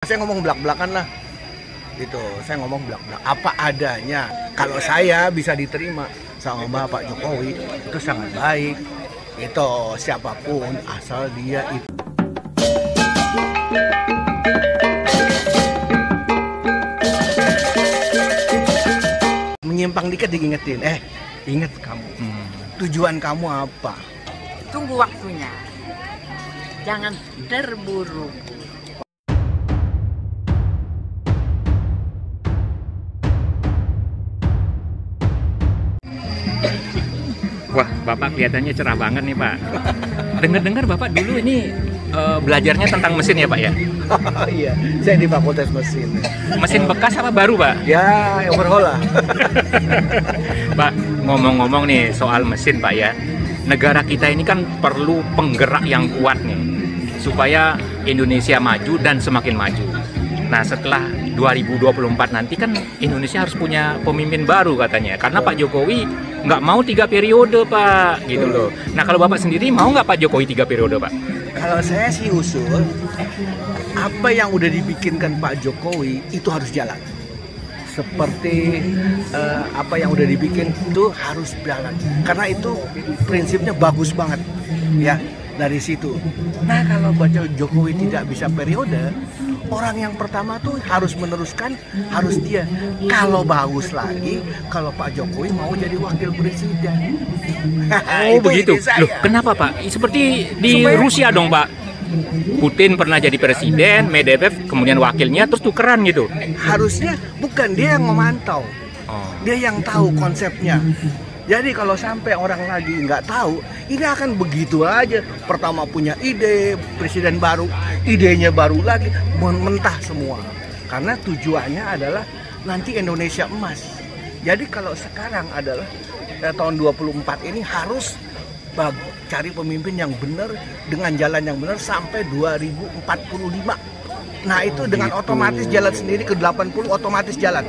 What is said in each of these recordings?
Saya ngomong belak-belakan lah, gitu. Saya ngomong belak-belak apa adanya. Kalau saya bisa diterima sama Bapak Jokowi itu sangat baik. Itu siapapun asal dia itu. Menyimpang dikit diingetin, inget kamu. Tujuan kamu apa? Tunggu waktunya. Jangan terburu. Wah, Bapak kelihatannya cerah banget nih, Pak. Dengar-dengar Bapak dulu ini belajarnya tentang mesin ya, Pak ya? Iya, saya di Fakultas Mesin. Mesin bekas apa baru, Pak? Ya, overhaul lah. Pak, ngomong-ngomong nih soal mesin, Pak ya. Negara kita ini kan perlu penggerak yang kuat nih, supaya Indonesia maju dan semakin maju. Nah, setelah 2024 nanti kan Indonesia harus punya pemimpin baru katanya. Karena Pak Jokowi nggak mau 3 periode, Pak, gitu loh. Nah, kalau Bapak sendiri mau nggak Pak Jokowi 3 periode, Pak? Kalau saya sih usul, apa yang udah dibikinkan Pak Jokowi itu harus jalan. Seperti apa yang udah dibikin itu harus jalan. Karena itu prinsipnya bagus banget, ya, dari situ. Nah, kalau Pak Jokowi tidak bisa periode, orang yang pertama tuh harus meneruskan, harus dia. Kalau bagus lagi, kalau Pak Jokowi mau jadi wakil presiden. Oh, begitu. Loh, kenapa, Pak? Seperti di Rusia dong, Pak. Putin pernah jadi presiden, Medvedev kemudian wakilnya, terus tukeran gitu. Harusnya bukan dia yang memantau, dia yang tahu konsepnya. Jadi kalau sampai orang lagi nggak tahu, ini akan begitu aja. Pertama punya ide, presiden baru, idenya baru lagi, mentah semua. Karena tujuannya adalah nanti Indonesia emas. Jadi kalau sekarang adalah tahun 24 ini harus cari pemimpin yang benar, dengan jalan yang benar sampai 2045. Nah itu dengan otomatis jalan sendiri ke 80 otomatis jalan.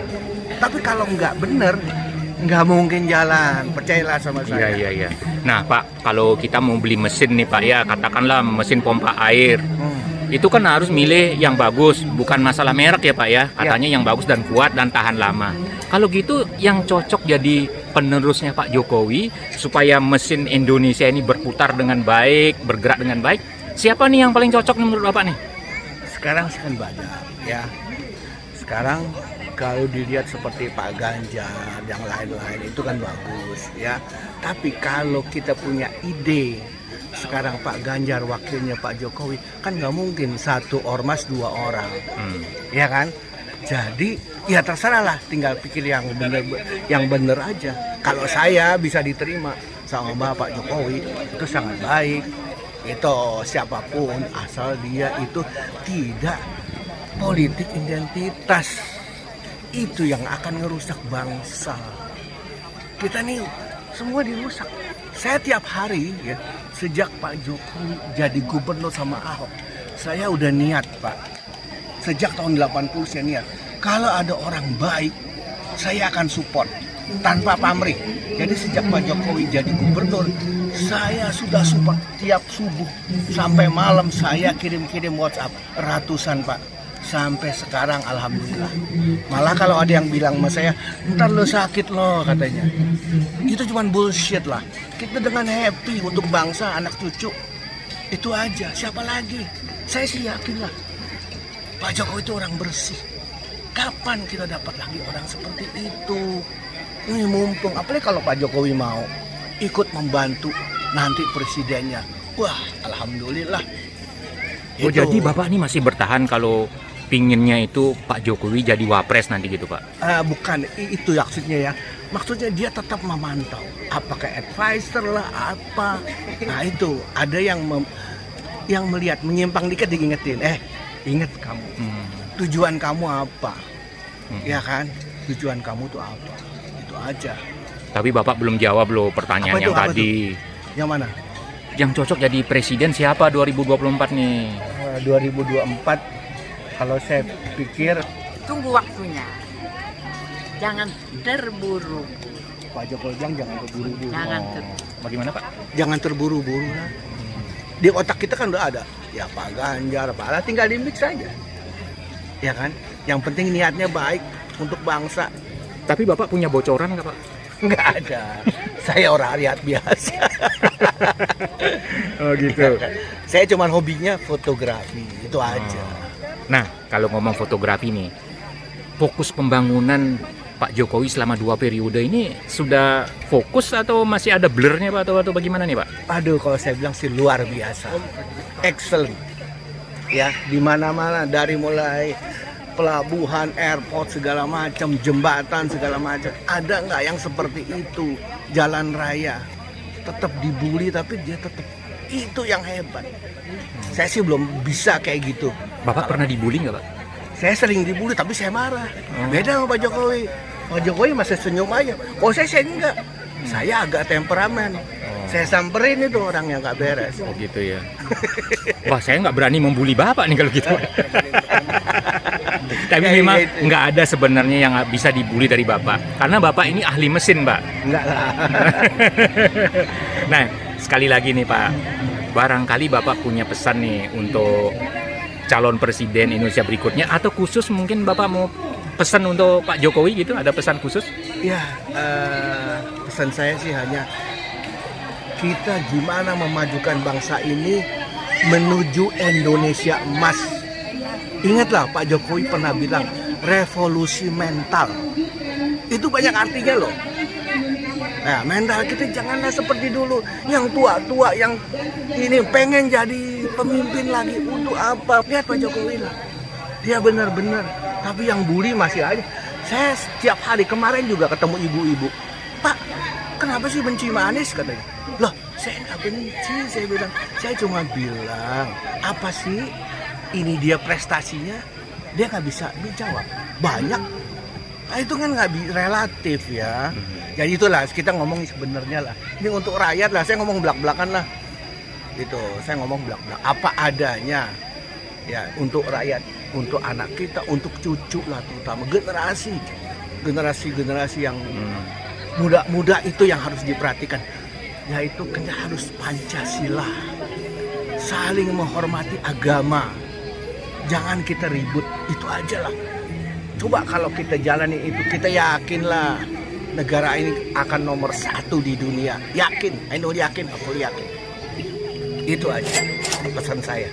Tapi kalau nggak benar, nggak mungkin jalan, percayalah sama saya. Iya. Nah, Pak, kalau kita mau beli mesin nih, Pak ya, katakanlah mesin pompa air, itu kan harus milih yang bagus, bukan masalah merek ya, Pak ya. Katanya yang bagus dan kuat dan tahan lama. Kalau gitu, yang cocok jadi penerusnya Pak Jokowi supaya mesin Indonesia ini berputar dengan baik, bergerak dengan baik, siapa nih yang paling cocok menurut Bapak nih? Sekarang kan banyak, ya. Sekarang kalau dilihat seperti Pak Ganjar, yang lain-lain itu kan bagus, ya. Tapi kalau kita punya ide, sekarang Pak Ganjar wakilnya Pak Jokowi, kan nggak mungkin satu ormas 2 orang, ya kan? Jadi ya terserah lah, tinggal pikir yang bener aja. Kalau saya bisa diterima sama Bapak Jokowi itu sangat baik. Itu siapapun asal dia itu tidak politik identitas. Itu yang akan ngerusak bangsa. Kita nih semua dirusak. Saya tiap hari ya, sejak Pak Jokowi jadi gubernur sama Ahok, saya udah niat, Pak. Sejak tahun 80 saya niat, kalau ada orang baik, saya akan support tanpa pamrih. Jadi sejak Pak Jokowi jadi gubernur, saya sudah support tiap subuh sampai malam, saya kirim-kirim WhatsApp ratusan, Pak. Sampai sekarang alhamdulillah. Malah kalau ada yang bilang sama saya, ntar lo sakit lo katanya, itu cuman bullshit lah. Kita dengan happy untuk bangsa, anak cucu, itu aja. Siapa lagi? Saya sih yakin lah, Pak Jokowi itu orang bersih. Kapan kita dapat lagi orang seperti itu? Ini mumpung, apalagi kalau Pak Jokowi mau ikut membantu nanti presidennya. Wah, alhamdulillah. Oh, jadi Bapak ini masih bertahan kalau pinginnya itu Pak Jokowi jadi wapres nanti gitu, Pak? Bukan itu maksudnya ya. Maksudnya dia tetap memantau. Apakah advisor lah, apa. Nah itu, ada yang melihat, menyimpang dikit diingetin. Ingat kamu. Tujuan kamu apa? Ya kan? Tujuan kamu tuh apa? Itu aja. Tapi Bapak belum jawab loh pertanyaan yang tadi. Yang mana? Yang cocok jadi presiden siapa 2024 nih? 2024 kalau saya pikir Tunggu waktunya. Jangan terburu. Pak Jokowi jangan terburu-buru. Bagaimana, Pak? Jangan terburu-buru lah. Di otak kita kan udah ada. Ya Pak Ganjar, Pak, tinggal di mix saja. ya kan? Yang penting niatnya baik untuk bangsa. Tapi Bapak punya bocoran nggak Pak? Nggak ada. Saya orang rakyat biasa. Oh gitu. Saya cuma hobinya fotografi, itu aja. Nah, kalau ngomong fotografi nih, fokus pembangunan Pak Jokowi selama 2 periode ini sudah fokus atau masih ada blurnya Pak atau bagaimana nih Pak? Aduh, kalau saya bilang sih luar biasa. Excellent. Ya, di mana-mana dari mulai pelabuhan, airport segala macam, jembatan segala macam. Ada nggak yang seperti itu? Jalan raya tetap dibully tapi dia tetap itu yang hebat. Saya sih belum bisa kayak gitu. Bapak pernah dibully nggak Pak? Saya sering dibully tapi saya marah. Beda sama Pak Jokowi. Pak Jokowi masih senyum aja. Oh saya enggak. Saya agak temperamen. Saya samperin itu orang yang nggak beres. Oh gitu ya. Wah saya nggak berani membuli Bapak nih kalau gitu. Tapi memang nggak ada sebenarnya yang bisa dibully dari Bapak. Karena Bapak ini ahli mesin Pak. Enggak lah. Nah sekali lagi nih Pak. Barangkali Bapak punya pesan nih untuk calon presiden Indonesia berikutnya. Atau khusus mungkin Bapak mau pesan untuk Pak Jokowi gitu? Ada pesan khusus? Ya pesan saya sih hanya kita gimana memajukan bangsa ini menuju Indonesia emas. Ingatlah Pak Jokowi pernah bilang revolusi mental. Itu banyak artinya loh. Nah, mental kita janganlah seperti dulu yang tua-tua yang ini pengen jadi pemimpin lagi untuk apa? Lihat Pak Jokowi lah. Dia benar-benar. Tapi yang bully masih aja. Saya setiap hari kemarin juga ketemu ibu-ibu. Pak, kenapa sih benci manis katanya? Loh, saya nggak benci, saya bilang. Saya cuma bilang, apa sih ini dia prestasinya? Dia nggak bisa dijawab. Banyak. Nah, itu kan nggak relatif ya. Jadi itulah kita ngomong sebenarnya lah. Ini untuk rakyat lah. Saya ngomong belak-belakan lah. Gitu. Saya ngomong belak-belak. Apa adanya. Ya untuk rakyat, untuk anak kita, untuk cucu lah terutama generasi yang muda itu yang harus diperhatikan. Yaitu kita harus Pancasila, saling menghormati agama, jangan kita ribut, itu aja lah. Coba kalau kita jalani itu, kita yakinlah negara ini akan nomor 1 di dunia. Yakin, aku yakin. Itu aja pesan saya.